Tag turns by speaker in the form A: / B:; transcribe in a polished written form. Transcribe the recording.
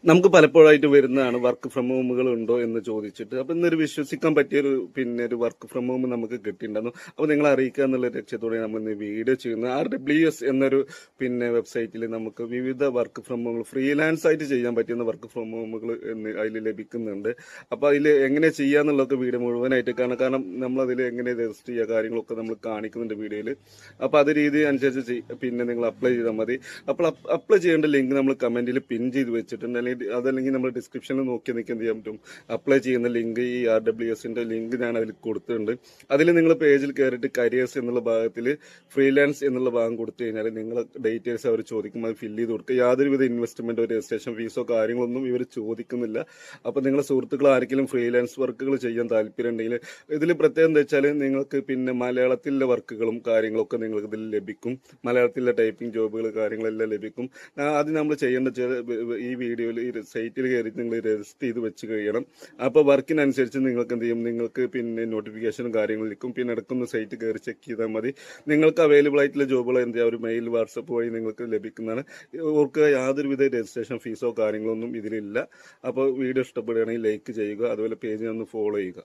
A: നമുക്ക് പലപ്പോഴായിട്ട് വരുന്നതാണ് വർക്ക് ഫ്രം ഹോമുകൾ ഉണ്ടോ എന്ന് ചോദിച്ചിട്ട്. അപ്പൊ ഇന്നൊരു വിശ്വസിക്കാൻ പറ്റിയൊരു ഒരു വർക്ക് ഫ്രം ഹോം നമുക്ക് കിട്ടിയിട്ടുണ്ടായിരുന്നു. അപ്പൊ നിങ്ങളെ അറിയിക്കുക എന്നുള്ള ലക്ഷ്യത്തോടെ നമ്മൾ ഇന്ന് വീഡിയോ ചെയ്യുന്നത്. RWS എന്നൊരു വെബ്സൈറ്റിൽ നമുക്ക് വിവിധ വർക്ക് ഫ്രം ഹോമുകൾ ഫ്രീലാൻസ് ആയിട്ട് ചെയ്യാൻ പറ്റുന്ന വർക്ക് ഫ്രം ഹോമുകൾ അതിൽ ലഭിക്കുന്നുണ്ട്. അപ്പൊ അതിൽ എങ്ങനെ ചെയ്യാന്നുള്ളതൊക്കെ വീഡിയോ മുഴുവനായിട്ട് കാണാം. കാരണം നമ്മൾ അതിൽ എങ്ങനെ രജിസ്റ്റർ ചെയ്യുക കാര്യങ്ങളൊക്കെ നമ്മൾ കാണിക്കുന്നുണ്ട് വീഡിയോയിൽ. അപ്പൊ അത് രീതി അനുസരിച്ച് നിങ്ങൾ അപ്ലൈ ചെയ്താൽ മതി. അപ്പോൾ അപ്ലൈ ചെയ്യേണ്ട ലിങ്ക് നമ്മൾ കമന്റിൽ പിൻ ചെയ്ത് വെച്ചിട്ടുണ്ട്. അതല്ലെങ്കിൽ നമ്മൾ ഡിസ്ക്രിപ്ഷനിൽ നോക്കി നിൽക്കുക എന്ത് ചെയ്യാൻ പറ്റും, അപ്ലൈ ചെയ്യുന്ന ലിങ്ക് ഈ RWSന്റെ ലിങ്ക് ഞാൻ അതിൽ കൊടുത്തിട്ടുണ്ട്. അതിൽ നിങ്ങൾ പേജിൽ കയറിയിട്ട് കരിയേഴ്സ് എന്നുള്ള ഭാഗത്തിൽ ഫ്രീലാൻസ് എന്നുള്ള ഭാഗം കൊടുത്തു കഴിഞ്ഞാൽ നിങ്ങളെ ഡീറ്റെയിൽസ് അവർ ചോദിക്കും, അത് ഫില്ല് ചെയ്ത് കൊടുക്കുക. യാതൊരുവിധ ഇൻവെസ്റ്റ്മെന്റോ രജിസ്ട്രേഷൻ ഫീസോ കാര്യങ്ങളൊന്നും ഇവർ ചോദിക്കുന്നില്ല. അപ്പൊ നിങ്ങളുടെ സുഹൃത്തുക്കൾ ആരെങ്കിലും ഫ്രീലാൻസ് വർക്കുകൾ ചെയ്യാൻ താല്പര്യം ഉണ്ടെങ്കിൽ ഇതിൽ പ്രത്യേകം എന്താ വെച്ചാൽ നിങ്ങൾക്ക് മലയാളത്തിലെ വർക്കുകളും കാര്യങ്ങളൊക്കെ നിങ്ങൾക്ക് ഇതിൽ ലഭിക്കും. മലയാളത്തിലെ ടൈപ്പിംഗ് ജോബുകൾ കാര്യങ്ങളെല്ലാം ലഭിക്കും. അത് നമ്മൾ ചെയ്യേണ്ട ഈ വീഡിയോയിൽ ഈ സൈറ്റിൽ കയറി നിങ്ങൾ രജിസ്റ്റർ ചെയ്ത് വെച്ച് കഴിയണം. അപ്പോൾ വർക്കിനനുസരിച്ച് നിങ്ങൾക്ക് എന്ത് ചെയ്യും, നിങ്ങൾക്ക് നോട്ടിഫിക്കേഷനും കാര്യങ്ങളും ലഭിക്കും. പിന്നെ ഇടയ്ക്കൊന്ന് സൈറ്റ് കയറി ചെക്ക് ചെയ്താൽ മതി. നിങ്ങൾക്ക് അവൈലബിൾ ആയിട്ടുള്ള ജോബുകൾ എന്ത് ചെയ്യുക, ഒരു മെയിൽ വാട്സപ്പ് വഴി നിങ്ങൾക്ക് ലഭിക്കുന്നതാണ്. ഓർക്കുക, യാതൊരുവിധ രജിസ്ട്രേഷൻ ഫീസോ കാര്യങ്ങളൊന്നും ഇതിലില്ല. അപ്പോൾ വീഡിയോ ഇഷ്ടപ്പെടുകയാണെങ്കിൽ ലൈക്ക് ചെയ്യുക, അതുപോലെ പേജ് ഒന്ന് ഫോളോ ചെയ്യുക.